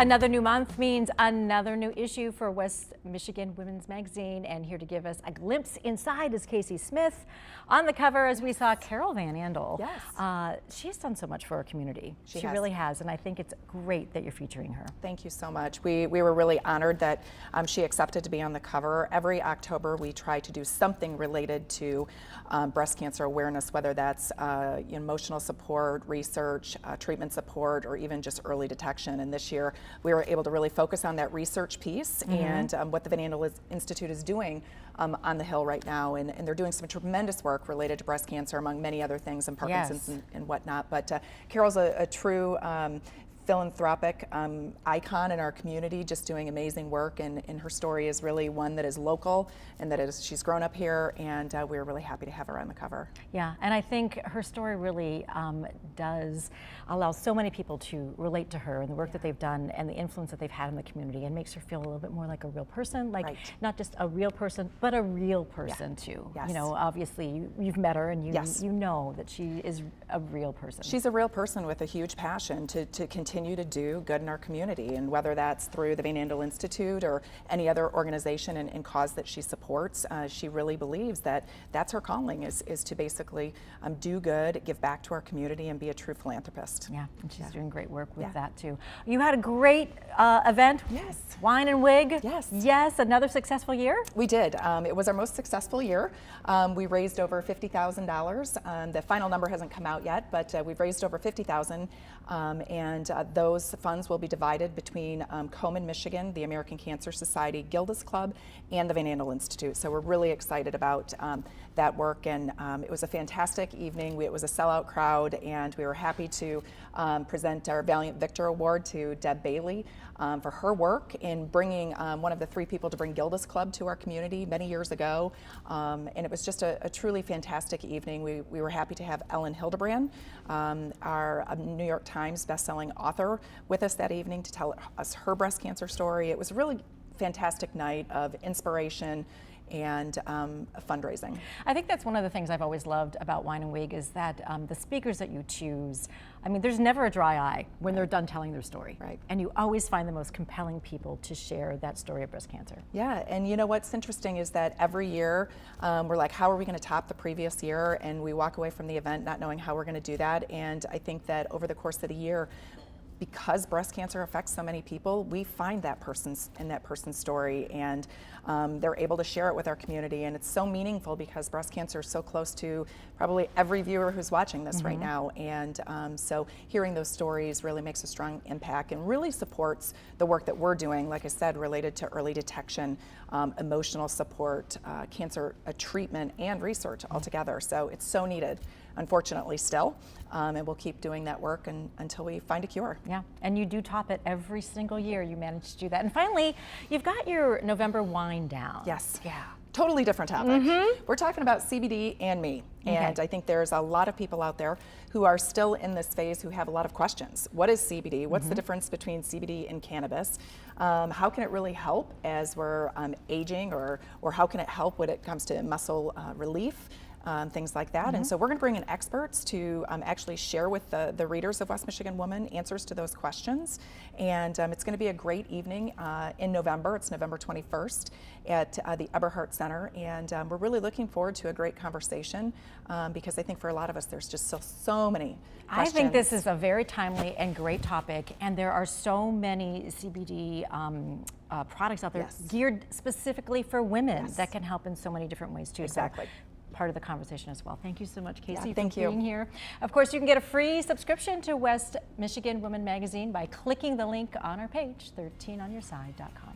Another new month means another new issue for West Michigan Women's Magazine, and here to give us a glimpse inside is Casey Smith. On the cover, as we saw, Carol Van Andel. Yes. She has done so much for our community. She has. really has, and I think it's great that you're featuring her. Thank you so much. We were really honored that she accepted to be on the cover. Every October, we try to do something related to breast cancer awareness, whether that's emotional support, research, treatment support, or even just early detection. And this year, we were able to really focus on that research piece and what the Van Andel Institute is doing on the Hill right now, and they're doing some tremendous work related to breast cancer, among many other things, and Parkinson's and whatnot. But Carol's a true philanthropic icon in our community, just doing amazing work, and her story is really one that is local, and she's grown up here, and we're really happy to have her on the cover. Yeah, and I think her story really does allow so many people to relate to her and the work that they've done and the influence that they've had in the community, and makes her feel a little bit more like a real person, like not just a real person, but a real person too. Yes. You know, obviously you've met her, and you know that she is a real person. She's a real person with a huge passion to continue to do good in our community, and whether that's through the Van Andel Institute or any other organization and cause that she supports, she really believes that that's her calling, is to basically do good, give back to our community, and be a true philanthropist. Yeah, and she's doing great work with that too. You had a great event. Yes. Wine and Wig. Yes. Yes, another successful year. We did. It was our most successful year. We raised over $50,000. The final number hasn't come out yet, but we've raised over $50,000, and those funds will be divided between Komen, Michigan, the American Cancer Society, Gilda's Club, and the Van Andel Institute. So we're really excited about that work, and it was a fantastic evening. It was a sellout crowd, and we were happy to present our Valiant Victor Award to Deb Bailey for her work in bringing one of the 3 people to bring Gilda's Club to our community many years ago. And it was just a truly fantastic evening. We were happy to have Ellen Hildebrand, our New York Times bestselling author, with us that evening to tell us her breast cancer story. It was a really fantastic night of inspiration and fundraising. I think that's one of the things I've always loved about Wine and Wig, is that the speakers that you choose, I mean, there's never a dry eye when they're done telling their story. Right. And you always find the most compelling people to share that story of breast cancer. Yeah, and you know what's interesting is that every year we're like, how are we going to top the previous year? And we walk away from the event not knowing how we're going to do that. And I think that over the course of the year, because breast cancer affects so many people, we find that person's story, and they're able to share it with our community. And it's so meaningful because breast cancer is so close to probably every viewer who's watching this right now. And so hearing those stories really makes a strong impact and really supports the work that we're doing, like I said, related to early detection, emotional support, cancer treatment, and research altogether. So it's so needed, unfortunately, still. And we'll keep doing that work until we find a cure. Yeah, and you do top it every single year. You manage to do that. And finally, you've got your November wine down. Yes. Yeah. Totally different topic. We're talking about CBD and me. And I think there's a lot of people out there who are still in this phase who have a lot of questions. What is CBD? What's the difference between CBD and cannabis? How can it really help as we're aging, or how can it help when it comes to muscle relief? Things like that. And so we're going to bring in experts to actually share with the readers of West Michigan Woman answers to those questions. And it's going to be a great evening in November. It's November 21st at the Eberhardt Center. And we're really looking forward to a great conversation because I think for a lot of us, there's just so many questions. I think this is a very timely and great topic. And there are so many CBD products out there geared specifically for women that can help in so many different ways too. Exactly. So, part of the conversation as well. Thank you so much, Casey, thank for you. being here. Of course, you can get a free subscription to West Michigan Woman Magazine by clicking the link on our page, 13onyourside.com.